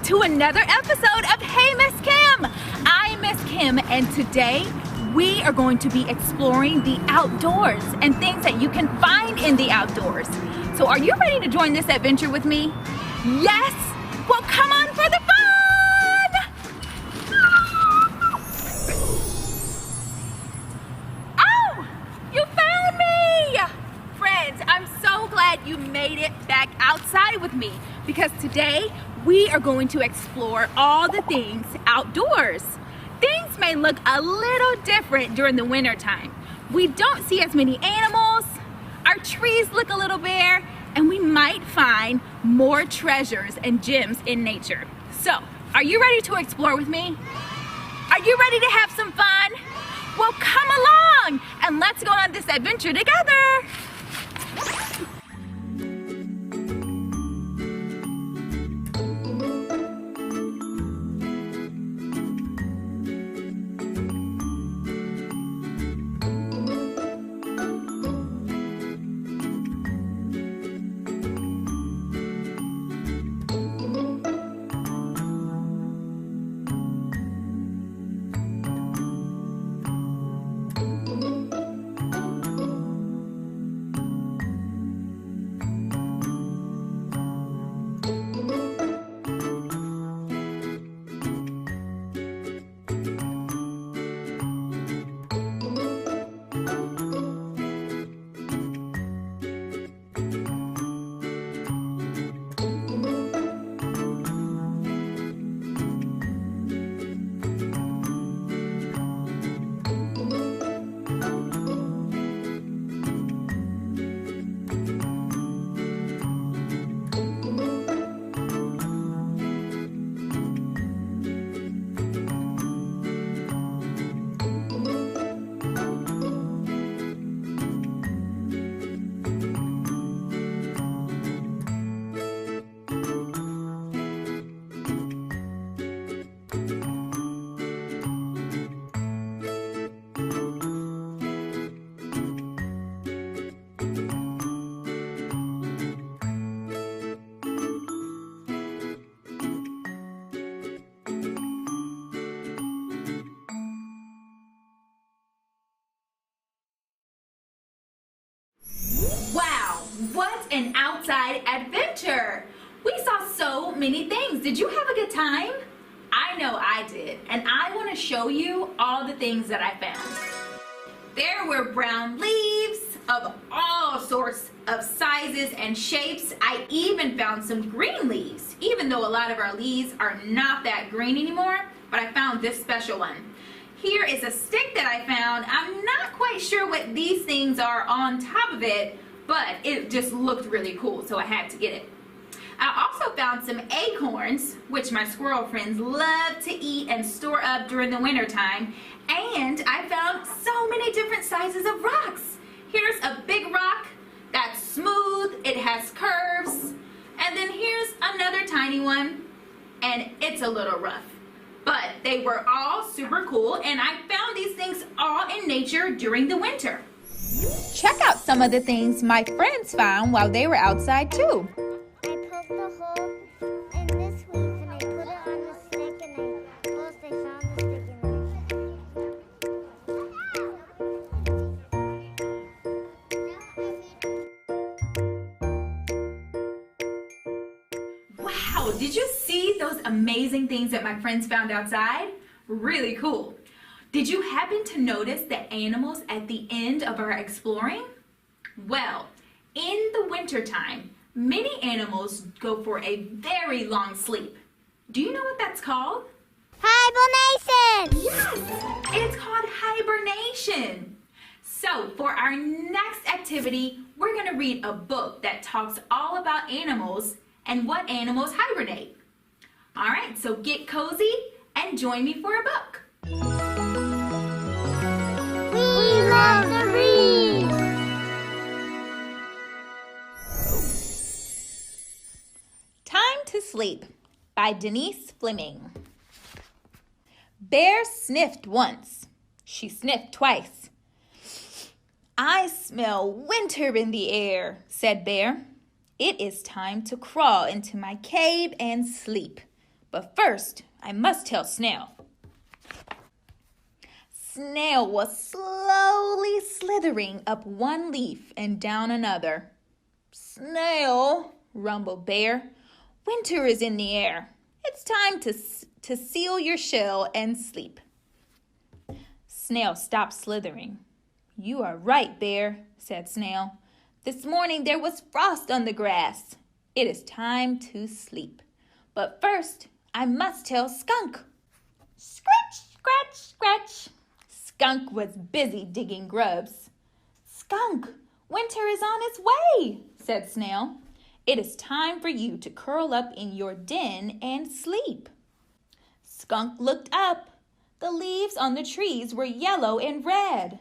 to another episode of Hey Miss Kim. I'm Miss Kim, and today we are going to be exploring the outdoors and things that you can find in the outdoors. So are you ready to join this adventure with me? Yes? Well, come on for the fun! Oh, you found me! Friends, I'm so glad you made it back outside with me because today we are going to explore all the things outdoors. Things may look a little different during the winter time. We don't see as many animals, our trees look a little bare, and we might find more treasures and gems in nature. So, are you ready to explore with me? Are you ready to have some fun? Well, come along and let's go on this adventure together. Wow, what an outside adventure! We saw so many things. Did you have a good time? I know I did, and I want to show you all the things that I found. There were brown leaves of all sorts of sizes and shapes. I even found some green leaves, even though a lot of our leaves are not that green anymore, but I found this special one. Here is a stick that I found. I'm not quite sure what these things are on top of it, but it just looked really cool, so I had to get it. I also found some acorns, which my squirrel friends love to eat and store up during the winter time. And I found so many different sizes of rocks. Here's a big rock that's smooth, it has curves. And then here's another tiny one, and it's a little rough. But they were all super cool, and I found these things all in nature during the winter. Check out some of the things my friends found while they were outside too. I poked a hole in this leaf and I put it on the stick and I closed, I found the stick in there. Wow, did you see those amazing things that my friends found outside? Really cool. Did you happen to notice the animals at the end of our exploring? Well, in the wintertime, many animals go for a very long sleep. Do you know what that's called? Hibernation! Yes, it's called hibernation. So for our next activity, we're going to read a book that talks all about animals and what animals hibernate. All right, so get cozy and join me for a book. We love to read! Time to Sleep by Denise Fleming. Bear sniffed once. She sniffed twice. I smell winter in the air, said Bear. It is time to crawl into my cave and sleep. But first, I must tell Snail. Snail was slowly slithering up one leaf and down another. Snail, rumbled Bear, winter is in the air. It's time to seal your shell and sleep. Snail stopped slithering. You are right, Bear, said Snail. This morning there was frost on the grass. It is time to sleep. But first, I must tell Skunk. Scratch, scratch, scratch. Skunk was busy digging grubs. Skunk, winter is on its way, said Snail. It is time for you to curl up in your den and sleep. Skunk looked up. The leaves on the trees were yellow and red.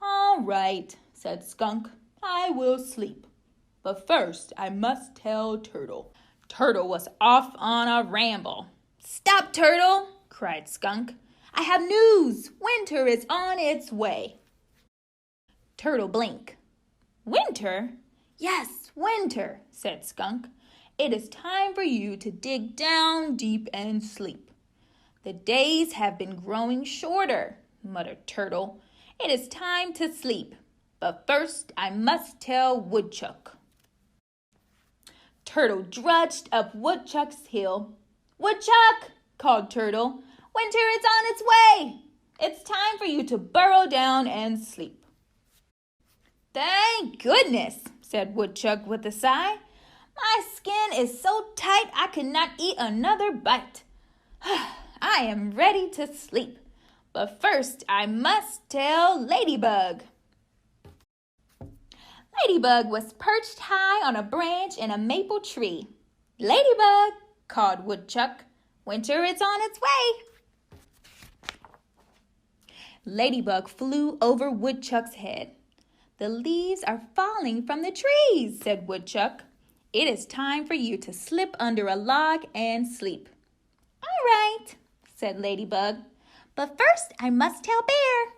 All right, said Skunk. I will sleep. But first, I must tell Turtle. Turtle was off on a ramble. Stop, Turtle, cried Skunk. I have news. Winter is on its way. Turtle blinked. Winter? Yes, winter, said Skunk. It is time for you to dig down deep and sleep. The days have been growing shorter, muttered Turtle. It is time to sleep. But first I must tell Woodchuck. Turtle drudged up Woodchuck's hill. Woodchuck, called Turtle, winter is on its way. It's time for you to burrow down and sleep. Thank goodness, said Woodchuck with a sigh. My skin is so tight I could not eat another bite. I am ready to sleep. But first I must tell Ladybug. Ladybug was perched high on a branch in a maple tree. Ladybug, called Woodchuck, winter is on its way. Ladybug flew over Woodchuck's head. The leaves are falling from the trees, said Woodchuck. It is time for you to slip under a log and sleep. All right, said Ladybug. But first I must tell Bear.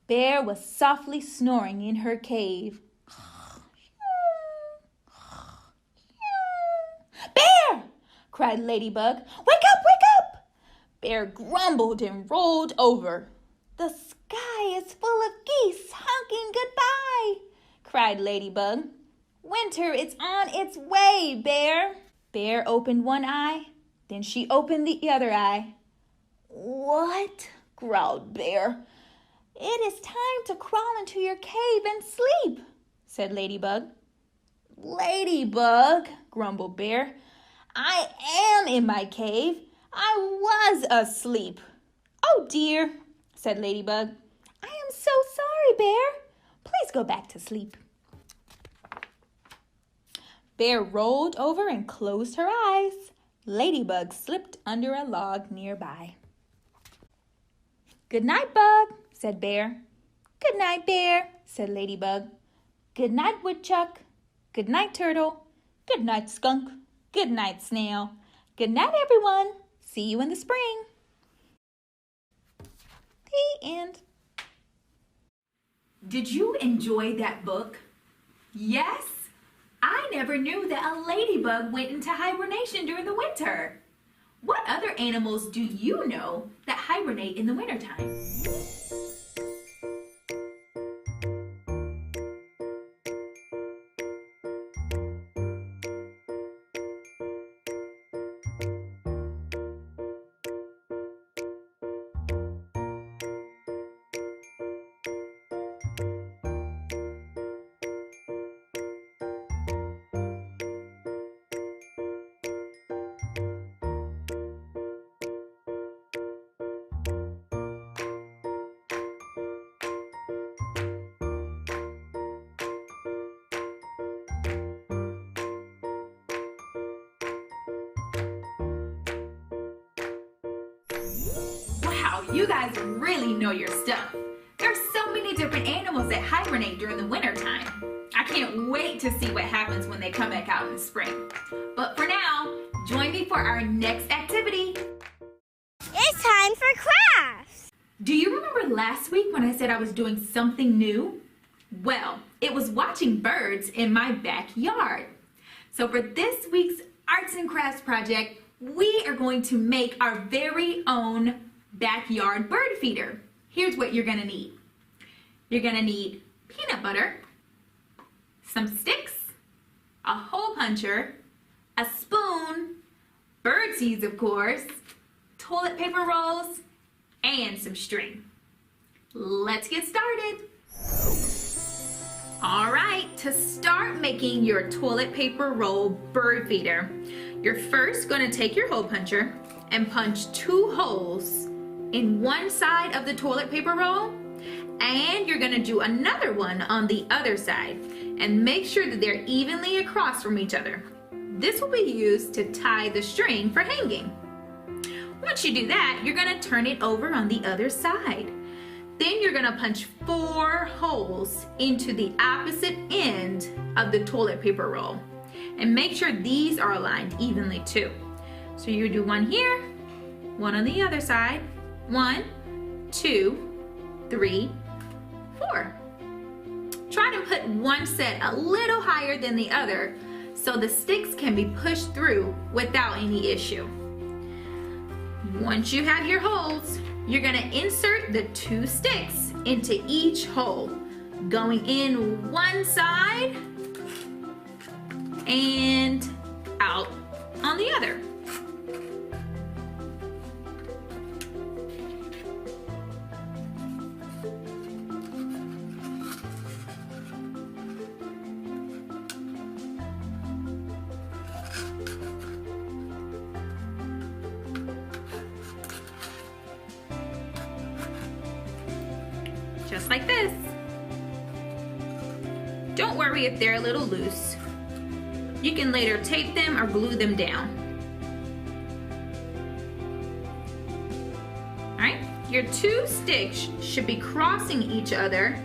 Bear was softly snoring in her cave. Bear! cried Ladybug. Wake up, wake up! Bear grumbled and rolled over. The sky is full of geese honking goodbye, cried Ladybug. Winter is on its way, Bear. Bear opened one eye, then she opened the other eye. What? Growled Bear. It is time to crawl into your cave and sleep, said Ladybug. Ladybug, grumbled Bear. I am in my cave. I was asleep. Oh dear, said Ladybug. I am so sorry, Bear. Please go back to sleep. Bear rolled over and closed her eyes. Ladybug slipped under a log nearby. Good night, Bug, said Bear. Good night, Bear, said Ladybug. Good night, Woodchuck. Good night, Turtle. Good night, Skunk. Good night, Snail. Good night, everyone. See you in the spring. The end. Did you enjoy that book? Yes? I never knew that a ladybug went into hibernation during the winter. What other animals do you know that hibernate in the wintertime? Wow, you guys really know your stuff. There's so many different animals that hibernate during the winter time. I can't wait to see what happens when they come back out in the spring. But for now, join me for our next activity. It's time for crafts. Do you remember last week when I said I was doing something new? Well, it was watching birds in my backyard. So for this week's Arts and Crafts project, we are going to make our very own backyard bird feeder. Here's what you're gonna need. You're gonna need peanut butter, some sticks, a hole puncher, a spoon, bird seeds of course, toilet paper rolls, and some string. Let's get started. All right, to start making your toilet paper roll bird feeder, you're first going to take your hole puncher and punch 2 holes in one side of the toilet paper roll, and you're going to do another one on the other side and make sure that they're evenly across from each other. This will be used to tie the string for hanging. Once you do that, you're going to turn it over on the other side. Then you're gonna punch 4 holes into the opposite end of the toilet paper roll. And make sure these are aligned evenly too. So you do one here, one on the other side. 1, 2, 3, 4. Try to put one set a little higher than the other so the sticks can be pushed through without any issue. Once you have your holes, you're gonna insert the 2 sticks into each hole, going in one side and out on the other. Just like this. Don't worry if they're a little loose. You can later tape them or glue them down. Alright, your 2 sticks should be crossing each other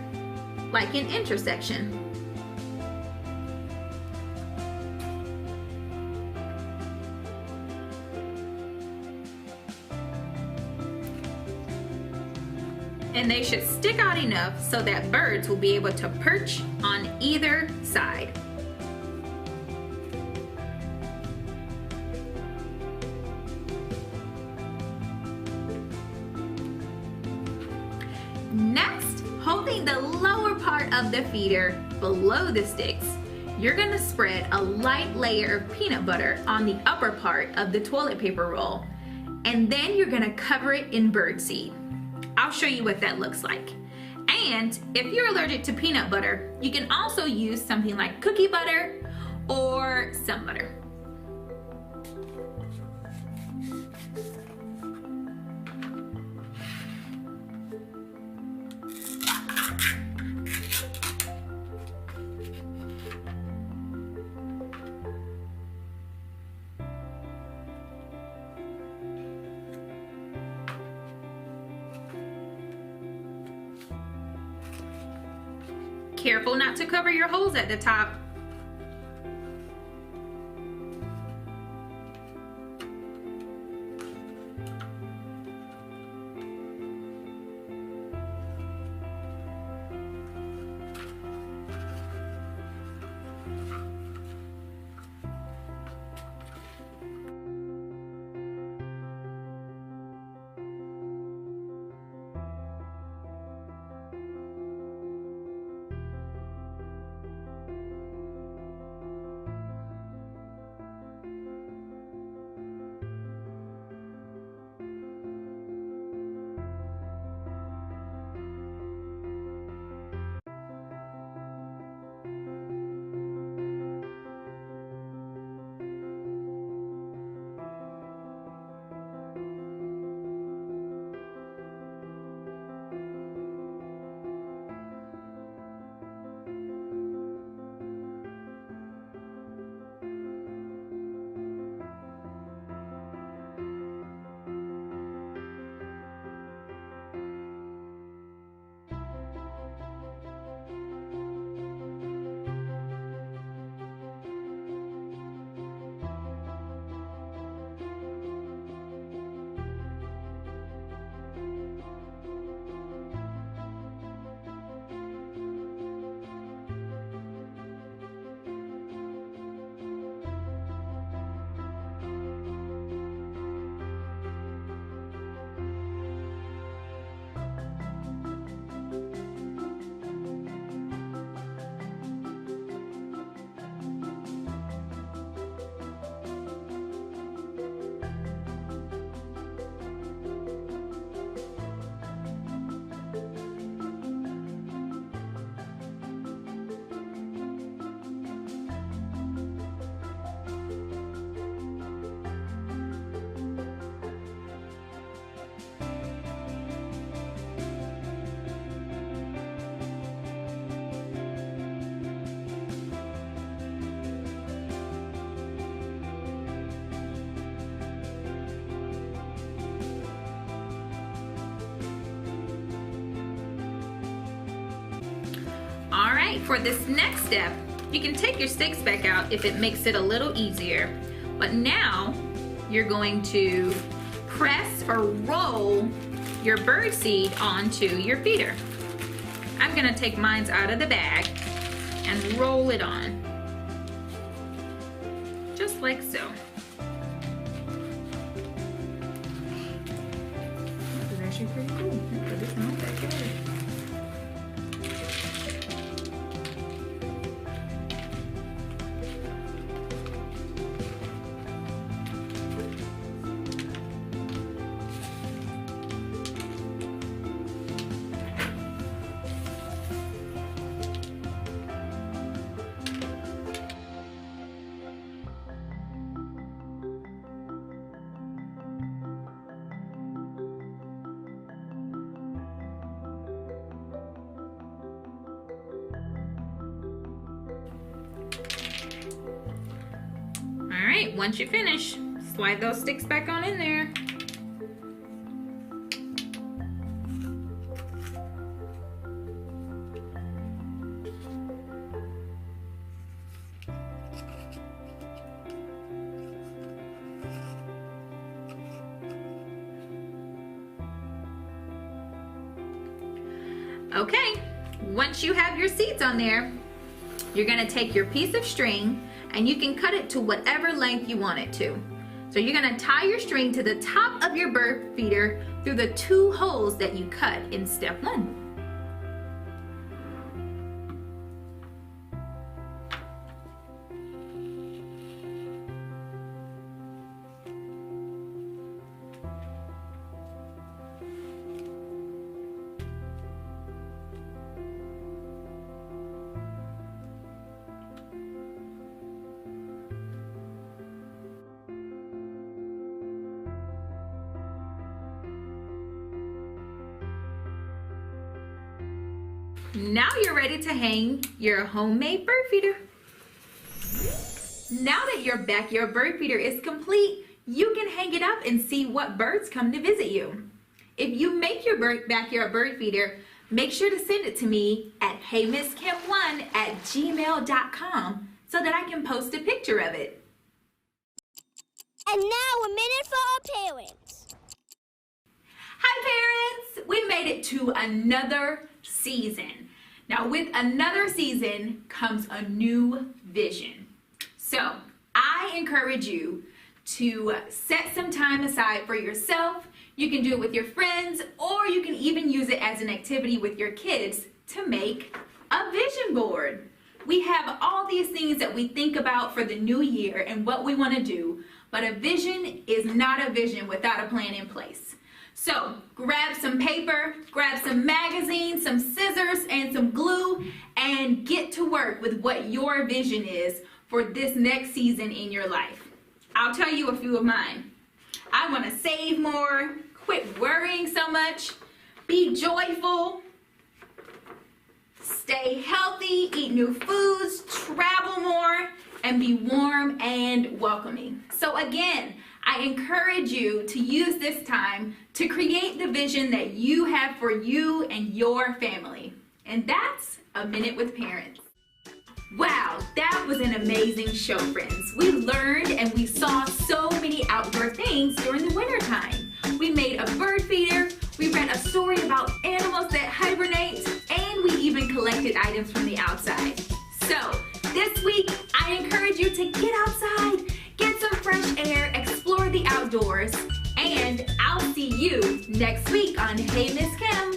like an intersection. And they should stick out enough so that birds will be able to perch on either side. Next, holding the lower part of the feeder below the sticks, you're gonna spread a light layer of peanut butter on the upper part of the toilet paper roll, and then you're gonna cover it in birdseed. I'll show you what that looks like. And if you're allergic to peanut butter, you can also use something like cookie butter or some butter. Careful not to cover your holes at the top. For this next step, you can take your sticks back out if it makes it a little easier. But now you're going to press or roll your bird seed onto your feeder. I'm gonna take mine out of the bag and roll it on. Just like so. This is actually pretty cool. Put this in my backyard. Alright, once you finish, slide those sticks back on in there. Okay, once you have your seeds on there, you're gonna take your piece of string and you can cut it to whatever length you want it to. So you're gonna tie your string to the top of your bird feeder through the 2 holes that you cut in step 1. Now you're ready to hang your homemade bird feeder. Now that your backyard bird feeder is complete, you can hang it up and see what birds come to visit you. If you make your backyard bird feeder, make sure to send it to me at heymisskim1@gmail.com so that I can post a picture of it. And now a minute for our parents. Hi parents! We made it to another season. Now with another season comes a new vision. So I encourage you to set some time aside for yourself. You can do it with your friends, or you can even use it as an activity with your kids to make a vision board. We have all these things that we think about for the new year and what we want to do, but a vision is not a vision without a plan in place. So grab some paper, grab some magazines, some scissors, and some glue, and get to work with what your vision is for this next season in your life. I'll tell you a few of mine. I want to save more, quit worrying so much, be joyful, stay healthy, eat new foods, travel more, and be warm and welcoming. So again, I encourage you to use this time to create the vision that you have for you and your family. And that's A Minute with Parents. Wow, that was an amazing show, friends. We learned and we saw so many outdoor things during the winter time. We made a bird feeder, we read a story about animals that hibernate, and we even collected items from the outside. So, this week, I encourage you to get outside, get some fresh air, explore the outdoors, and I'll see you next week on Hey Miss Kim.